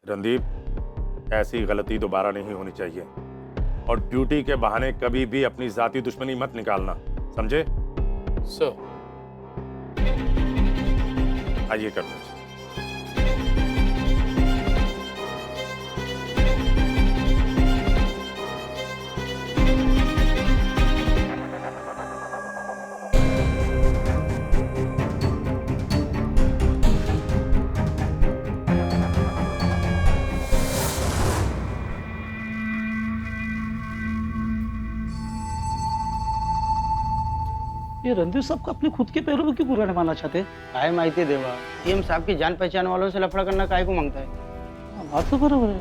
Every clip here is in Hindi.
रणदीप, ऐसी गलती दोबारा नहीं होनी चाहिए और ड्यूटी के बहाने कभी भी अपनी जाती दुश्मनी मत निकालना, समझे? सर। आइए करना। ये रणदीप साहब को अपने खुद के पैरों में क्यों कुर्बानी मारना चाहते हैं? काय माहिती देवा, सीएम साहब की जान पहचान वालों से लफड़ा करना काय को मांगता है? बात तो बरोबर है।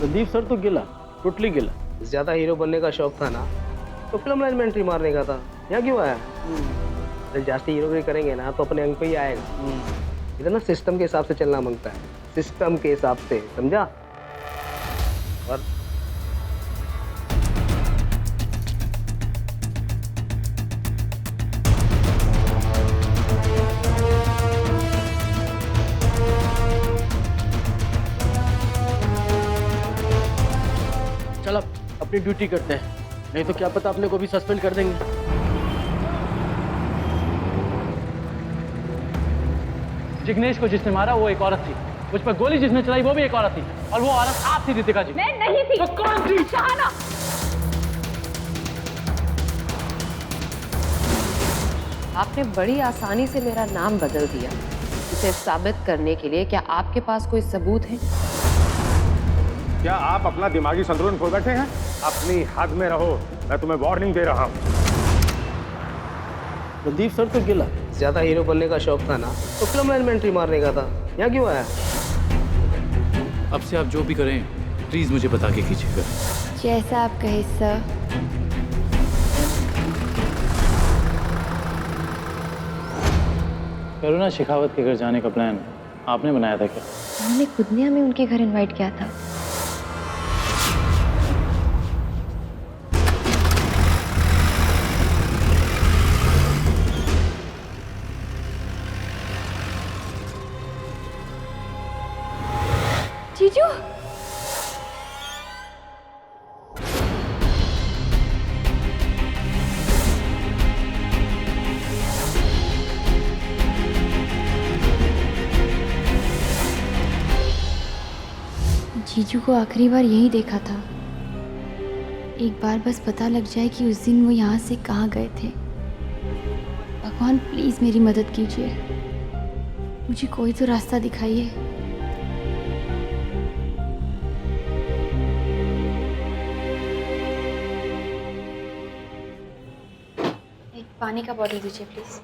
रणदीप सर तो गिला, टोटली गिला। ज्यादा हीरो बनने का शौक था ना, तो फिल्म लाइन में एंट्री मारने का था। यहाँ क्यों आया? अगर जास्ती हीरोगिरी करेंगे ना तो अपने अंग पे ही आएगा। इधर ना सिस्टम के हिसाब से चलना मांगता है, सिस्टम के हिसाब से, समझा? और चल अब अपनी ड्यूटी करते हैं, नहीं तो क्या पता अपने को भी सस्पेंड कर देंगे। जिग्नेश को जिसने मारा वो एक औरत थी, मुझ पर गोली जिसने चलाई वो भी एक औरत थी, और वो औरत आप थी रितिका जी। मैं नहीं थी। तो कौन थी? शहाना। आपने बड़ी आसानी से मेरा नाम बदल दिया। इसे साबित करने के लिए क्या आपके पास कोई सबूत है? क्या आप अपना दिमागी संतुलन खो बैठे हैं? अपनी हद में रहो, मैं तुम्हें वार्निंग दे रहा हूं। रणदीप सर तो गिला। ज्यादा हीरो बनने का शौक था ना, तो फिल्म लाइन में एंट्री मारने का था। यहाँ क्यों आया? अब से आप जो भी करें प्लीज मुझे बता के कीजिएगा। जैसा आप कहे सर। करुणा शेखावत के घर जाने का प्लान आपने बनाया था क्या? उन्होंने खुद ने हमें उनके घर इनवाइट किया था। जीजू, जीजू को आखिरी बार यही देखा था। एक बार बस पता लग जाए कि उस दिन वो यहाँ से कहाँ गए थे। भगवान प्लीज मेरी मदद कीजिए, मुझे कोई तो रास्ता दिखाइए। एक पानी का बॉटल दीजिए प्लीज।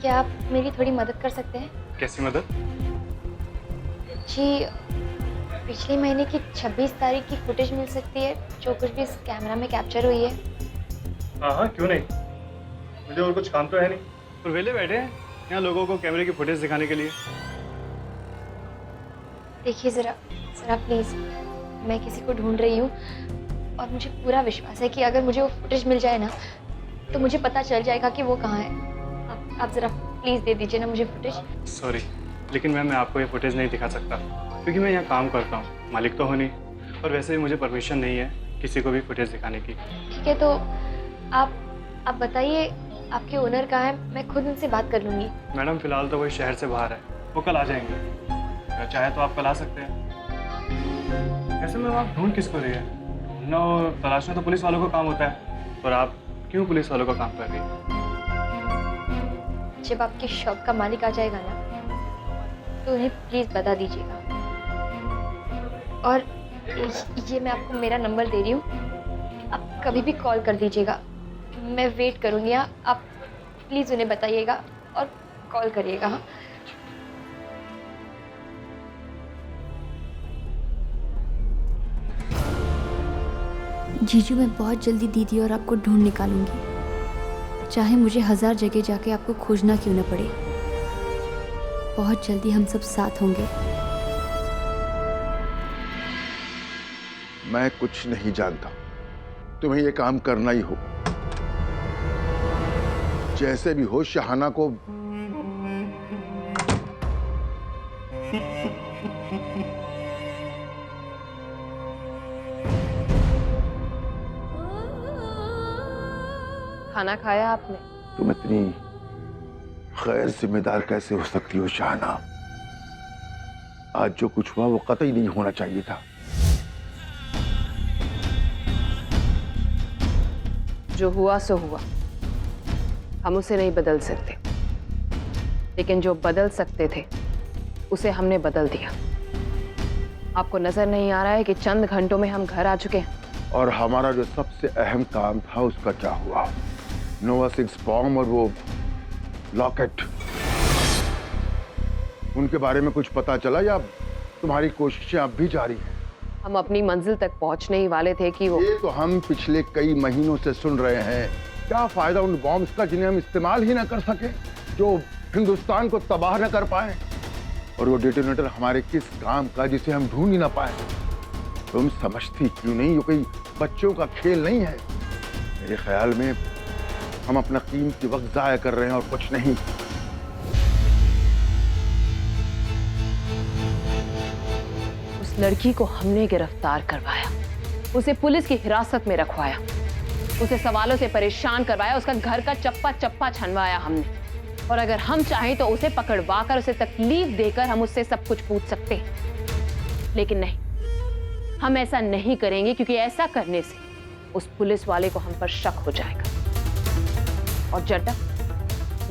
क्या आप मेरी थोड़ी मदद कर सकते हैं? कैसी मदद? जी, पिछले महीने की 26 तारीख की फुटेज मिल सकती है जो कुछ भी इस कैमरा में कैप्चर हुई है। हाँ, क्यों नहीं। मुझे और कुछ काम तो है नहीं, और वेले बैठे हैं यहाँ लोगों को कैमरे की फुटेज दिखाने के लिए। देखिए ज़रा प्लीज़, मैं किसी को ढूंढ रही हूँ और मुझे पूरा विश्वास है कि अगर मुझे वो फुटेज मिल जाए ना तो मुझे पता चल जाएगा कि वो कहाँ है। आप ज़रा प्लीज़ दे दीजिए ना मुझे फुटेज। सॉरी, लेकिन मैम मैं आपको ये फुटेज नहीं दिखा सकता क्योंकि मैं यहाँ काम करता हूँ, मालिक तो हो नहीं, और वैसे भी मुझे परमिशन नहीं है किसी को भी फुटेज दिखाने की। ठीक है, तो आप बताइए आपके ओनर कहाँ है, मैं खुद उनसे बात कर लूँगी। मैडम फिलहाल तो वही शहर से बाहर है, वो कल आ जाएंगे। अगर चाहे तो आप कल आ सकते हैं। ऐसे में आप ढूंढ किसको रही है? ढूंढना और तलाशना तो पुलिस वालों का काम होता है, और आप क्यों पुलिस वालों का काम कर रही है? जब आपके शॉप का मालिक आ जाएगा ना तो उन्हें प्लीज़ बता दीजिएगा। और ये मैं आपको मेरा नंबर दे रही हूँ, आप कभी भी कॉल कर दीजिएगा, मैं वेट करूँगी। आप प्लीज़ उन्हें बताइएगा और कॉल करिएगा। हाँ, जीजू, मैं बहुत जल्दी दीदी और आपको ढूंढ निकालूंगी, चाहे मुझे 1000 जगह जाके आपको खोजना क्यों न पड़े। बहुत जल्दी हम सब साथ होंगे। मैं कुछ नहीं जानता, तुम्हें ये काम करना ही हो। जैसे भी हो शहाना को खाना खाया आपने? तुम इतनी गैर जिम्मेदार कैसे हो सकती हो शहाना? आज जो कुछ हुआ वो कतई नहीं होना चाहिए था। जो हुआ सो हुआ, हम उसे नहीं बदल सकते, लेकिन जो बदल सकते थे उसे हमने बदल दिया। आपको नजर नहीं आ रहा है कि चंद घंटों में हम घर आ चुके हैं? और हमारा जो सबसे अहम काम था उसका क्या हुआ? नोवा 6 बॉम्ब और वो लॉकेट, उनके बारे में कुछ पता चला या तुम्हारी कोशिशें अब भी जारी हैं? हम अपनी मंजिल तक पहुंचने ही वाले थे कि वो ये तो हम पिछले कई महीनों से सुन रहे हैं। क्या फायदा उन बॉम्ब्स का जिन्हें हम इस्तेमाल ही ना कर सके, जो हिंदुस्तान को तबाह न कर पाए? और वो डेटोनेटर हमारे किस काम का जिसे हम ढूंढ ही ना पाए? तुम समझती क्यों नहीं, ये कोई बच्चों का खेल नहीं है। मेरे ख्याल में हम अपना कीमती वक्त जाया कर रहे हैं और कुछ नहीं। उस लड़की को हमने गिरफ्तार करवाया, उसे पुलिस की हिरासत में रखवाया, उसे सवालों से परेशान करवाया, उसका घर का चप्पा चप्पा छनवाया हमने। और अगर हम चाहें तो उसे पकड़वाकर, उसे तकलीफ देकर हम उससे सब कुछ पूछ सकते हैं, लेकिन नहीं, हम ऐसा नहीं करेंगे, क्योंकि ऐसा करने से उस पुलिस वाले को हम पर शक हो जाएगा और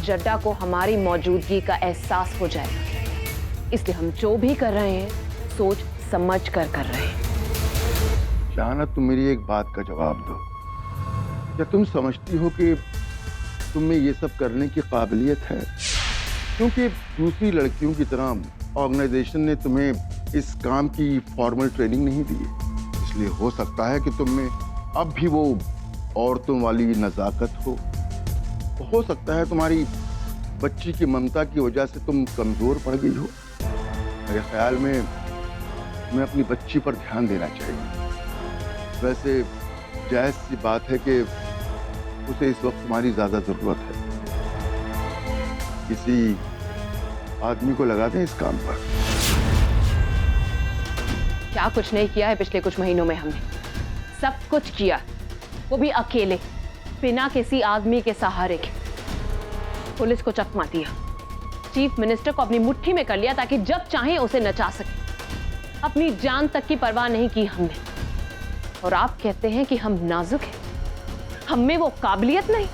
जड्डा को हमारी मौजूदगी का एहसास हो जाएगा। इसलिए हम जो भी कर रहे हैं सोच समझ कर रहे हैं। शहाना, तुम मेरी एक बात का जवाब दो। क्या तुम समझती हो कि तुम में ये सब करने की काबिलियत है? क्योंकि दूसरी लड़कियों की तरह ऑर्गेनाइजेशन ने तुम्हें इस काम की फॉर्मल ट्रेनिंग नहीं दी, इसलिए हो सकता है कि तुम में अब भी वो औरतों वाली नज़ाकत हो सकता है तुम्हारी बच्ची की ममता की वजह से तुम कमजोर पड़ गई हो। मेरे ख्याल में तुम्हें अपनी बच्ची पर ध्यान देना चाहिए। वैसे जायज़ सी बात है कि उसे इस वक्त तुम्हारी ज्यादा जरूरत है। किसी आदमी को लगा दें इस काम पर। क्या कुछ नहीं किया है पिछले कुछ महीनों में हमने? सब कुछ किया, वो भी अकेले, बिना किसी आदमी के सहारे के। पुलिस को चकमा दिया, चीफ मिनिस्टर को अपनी मुट्ठी में कर लिया ताकि जब चाहे उसे नचा सके। अपनी जान तक की परवाह नहीं की हमने। और आप कहते हैं कि हम नाजुक हैं, हम में वो काबिलियत नहीं?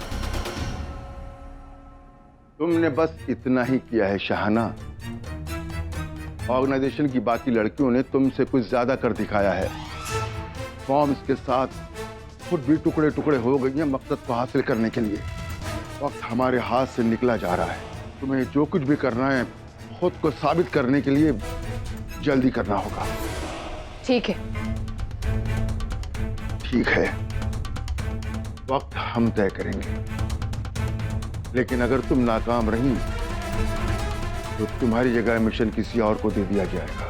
तुमने बस इतना ही किया है शहाना। ऑर्गेनाइजेशन की बाकी लड़कियों ने तुमसे कुछ ज्यादा कर दिखाया है। बॉम्ब्स के साथ खुद भी टुकड़े टुकड़े हो गई हैं मकसद को हासिल करने के लिए। वक्त हमारे हाथ से निकला जा रहा है। तुम्हें जो कुछ भी करना है खुद को साबित करने के लिए जल्दी करना होगा। ठीक है, ठीक है, वक्त हम तय करेंगे। लेकिन अगर तुम नाकाम रही तो तुम्हारी जगह मिशन किसी और को दे दिया जाएगा।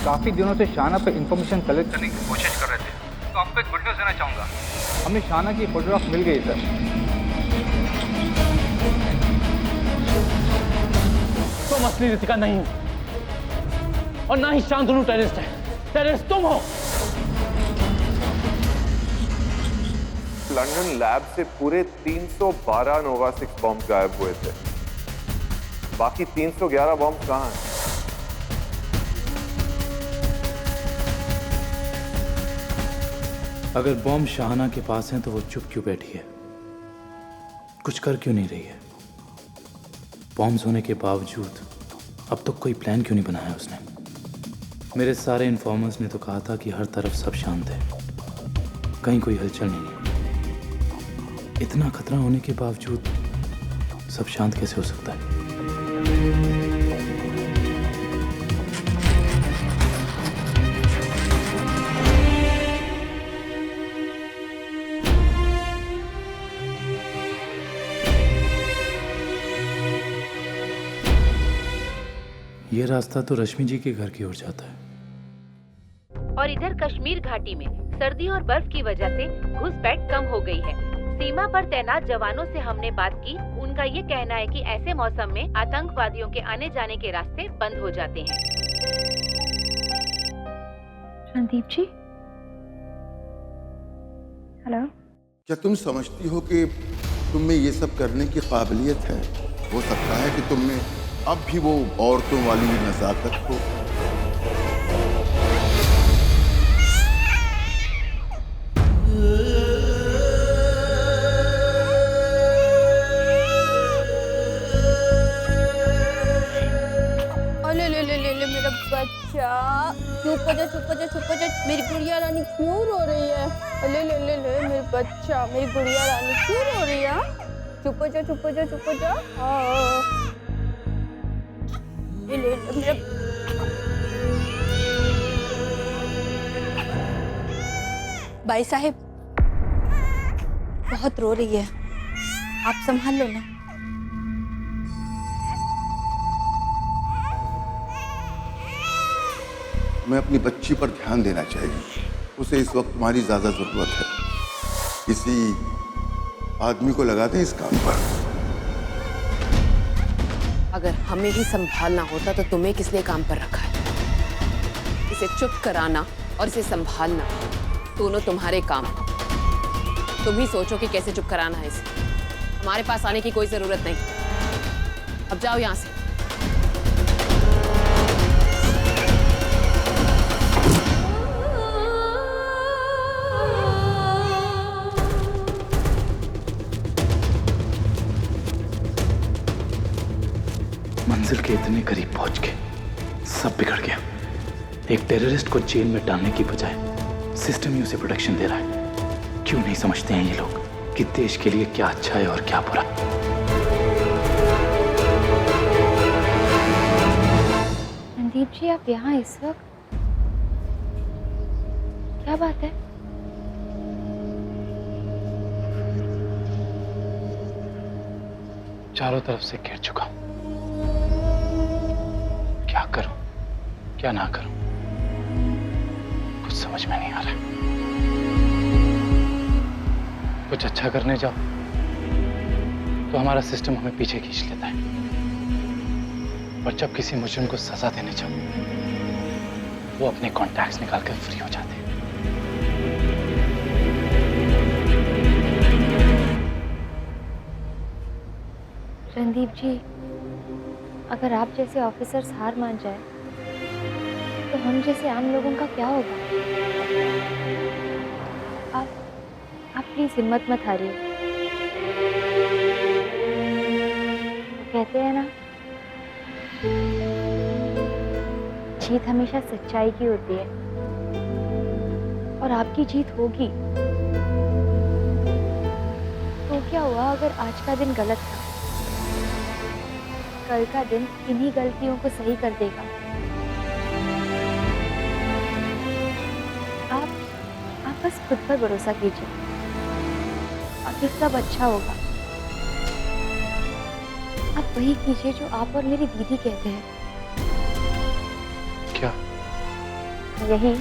काफी दिनों से शाना पे इंफॉर्मेशन कलेक्ट करने की कोशिश कर रहे थे, तो आपको एक गुड न्यूज़ देना चाहूंगा। हमें शाना की फोटोग्राफ मिल गई सर। तुम असली रितिका नहीं हो और ना ही शांतनु टेररिस्ट है। टेररिस्ट तुम हो। लंदन लैब से पूरे 312 नोवा 6 बॉम्ब गायब हुए थे। बाकी 311 बॉम्ब कहाँ हैं? अगर बॉम्ब शाहाना के पास है तो वो चुप क्यों बैठी है? कुछ कर क्यों नहीं रही है? बॉम्ब्स होने के बावजूद अब तक कोई प्लान क्यों नहीं बनाया उसने? मेरे सारे इन्फॉर्मर्स ने तो कहा था कि हर तरफ सब शांत है, कहीं कोई हलचल नहीं है। इतना खतरा होने के बावजूद सब शांत कैसे हो सकता है? ये रास्ता तो रश्मि जी के घर की ओर जाता है। और इधर कश्मीर घाटी में सर्दी और बर्फ की वजह से घुसपैठ कम हो गई है। सीमा पर तैनात जवानों से हमने बात की। उनका ये कहना है कि ऐसे मौसम में आतंकवादियों के आने जाने के रास्ते बंद हो जाते हैं। रणदीप जी, हेलो। क्या तुम समझती हो कि तुम में ये सब करने की काबिलियत है? हो सकता है कि तुम में अब भी वो औरतों वाली नज़ाकत हो। ले मेरा बच्चा, चुप हो जा, मेरी गुड़िया रानी क्यों रो रही है? ले मेरे बच्चा, मेरी गुड़िया रानी क्यों रो रही है? चुप हो जा। ले मेरा भाई साहब, बहुत रो रही है, आप संभाल लो ना। मैं अपनी बच्ची पर ध्यान देना चाहिए। उसे इस वक्त तुम्हारी ज्यादा जरूरत है। किसी आदमी को लगा दें इस काम पर। अगर हमें ही संभालना होता तो तुम्हें किस लिए काम पर रखा है? इसे चुप कराना और इसे संभालना दोनों तुम्हारे काम। तुम ही सोचो कि कैसे चुप कराना है इसे। हमारे पास आने की कोई जरूरत नहीं। अब जाओ यहाँ से। मंजिल के इतने करीब पहुंच के सब बिगड़ गया। एक टेररिस्ट को जेल में डालने की बजाय सिस्टम ही उसे प्रोटेक्शन दे रहा है। क्यों नहीं समझते हैं ये लोग कि देश के लिए क्या अच्छा है और क्या बुरा? रणदीप जी, आप यहाँ इस वक्त? क्या बात है? चारों तरफ से घिर चुका। क्या करूं, क्या ना करूं, कुछ समझ में नहीं आ रहा। कुछ अच्छा करने जाओ तो हमारा सिस्टम हमें पीछे खींच लेता है, और जब किसी मुजरिम को सजा देने जाओ वो अपने कॉन्टैक्ट्स निकाल कर फ्री हो जाते हैं। रणदीप जी, अगर आप जैसे ऑफिसर्स हार मान जाए तो हम जैसे आम लोगों का क्या होगा? आप प्लीज हिम्मत मत हारिए। कहते हैं ना, जीत हमेशा सच्चाई की होती है, और आपकी जीत होगी। तो क्या हुआ अगर आज का दिन गलत था? कल का दिन इन्हीं गलतियों को सही कर देगा। आप बस खुद पर भरोसा कीजिए, आगे सब अच्छा होगा। आप वही कीजिए जो आप और मेरी दीदी कहते हैं। क्या? यही,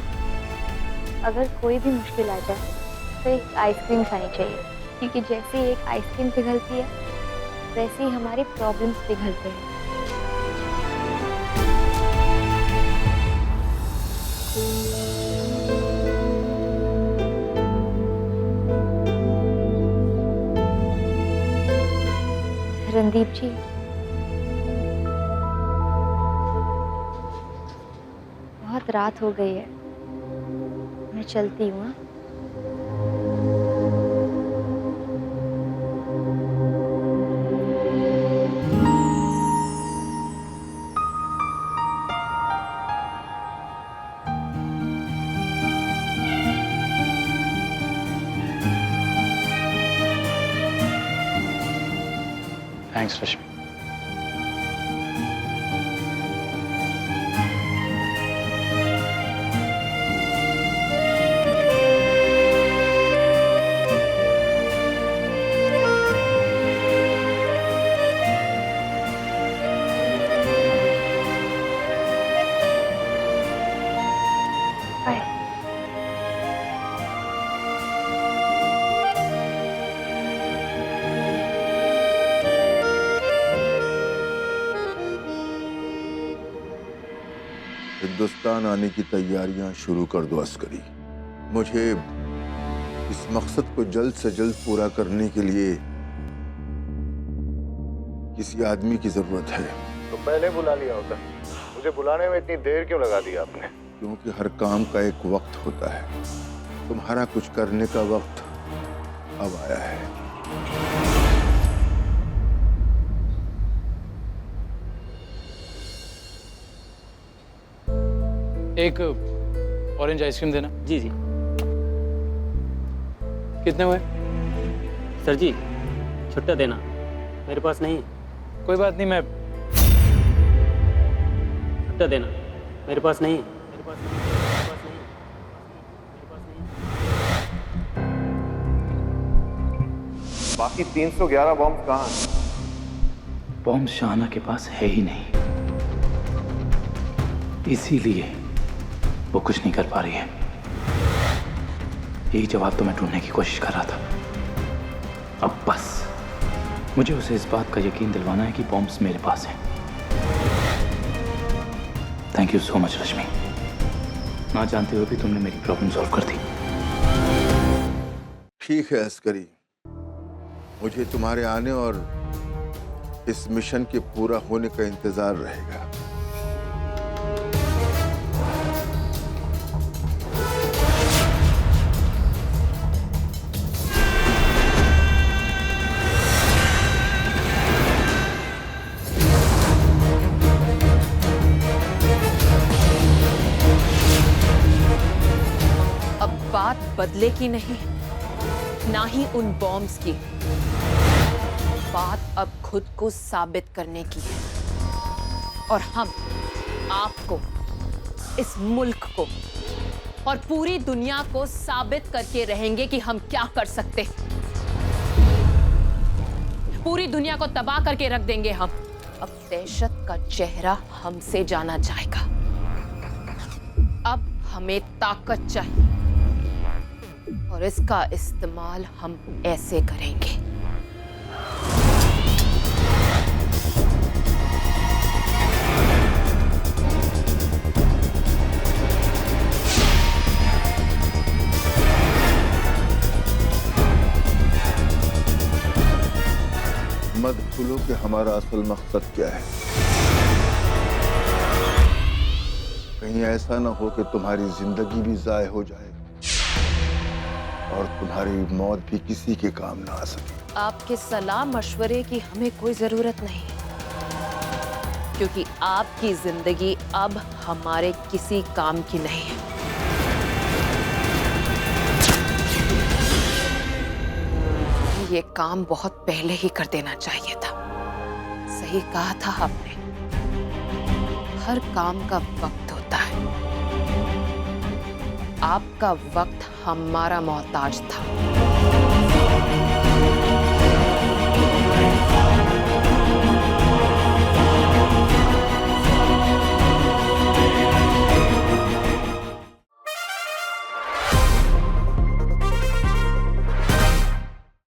अगर कोई भी मुश्किल आ जाए तो एक आइसक्रीम खानी चाहिए, क्योंकि जैसे ही एक आइसक्रीम पिघलती है वैसे ही हमारे प्रॉब्लम्स पिघलते हैं। रणदीप जी, बहुत रात हो गई है, मैं चलती हूँ। हाँ? थैंक्स रश्मि। हिंदुस्तान आने की तैयारियां शुरू कर दो अस्करी। मुझे इस मकसद को जल्द से जल्द पूरा करने के लिए किसी आदमी की जरूरत है। तो पहले बुला लिया होता, मुझे बुलाने में इतनी देर क्यों लगा दी आपने? क्योंकि हर काम का एक वक्त होता है। तुम्हारा कुछ करने का वक्त अब आया है। एक ऑरेंज आइसक्रीम देना। जी जी। कितने हुए? सर जी छुट्टा देना, मेरे पास नहीं है। कोई बात नहीं, मैं छुट्टा देना, मेरे पास नहीं है। मेरे पास नहीं है। मेरे पास नहीं है। मेरे पास नहीं है। बाकी 311 बॉम्ब कहाँ हैं? बॉम्ब शाहना के पास है ही नहीं, इसीलिए वो कुछ नहीं कर पा रही है। यही जवाब तो मैं ढूंढने की कोशिश कर रहा था। अब बस मुझे उसे इस बात का यकीन दिलवाना है कि बॉम्ब्स मेरे पास हैं। थैंक यू सो मच रश्मि, ना जानते हुए भी तुमने मेरी प्रॉब्लम सॉल्व कर दी। ठीक है अस्करी, मुझे तुम्हारे आने और इस मिशन के पूरा होने का इंतजार रहेगा। बात बदले की नहीं, ना ही उन बॉम्ब्स की। बात अब खुद को साबित करने की है, और हम आपको, इस मुल्क को और पूरी दुनिया को साबित करके रहेंगे कि हम क्या कर सकते हैं। पूरी दुनिया को तबाह करके रख देंगे हम। अब दहशत का चेहरा हमसे जाना जाएगा। अब हमें ताकत चाहिए, और इसका इस्तेमाल हम ऐसे करेंगे। मत भूलो कि हमारा असल मकसद क्या है। कहीं ऐसा ना हो कि तुम्हारी जिंदगी भी जाय हो जाए और तुम्हारी मौत भी किसी के काम ना आ सके। आपके सलाह मशवरे की हमें कोई जरूरत नहीं, क्योंकि आपकी जिंदगी अब हमारे किसी काम की नहीं है। ये काम बहुत पहले ही कर देना चाहिए था। सही कहा था आपने, हर काम का वक्त होता है। आपका वक्त हमारा मोहताज था।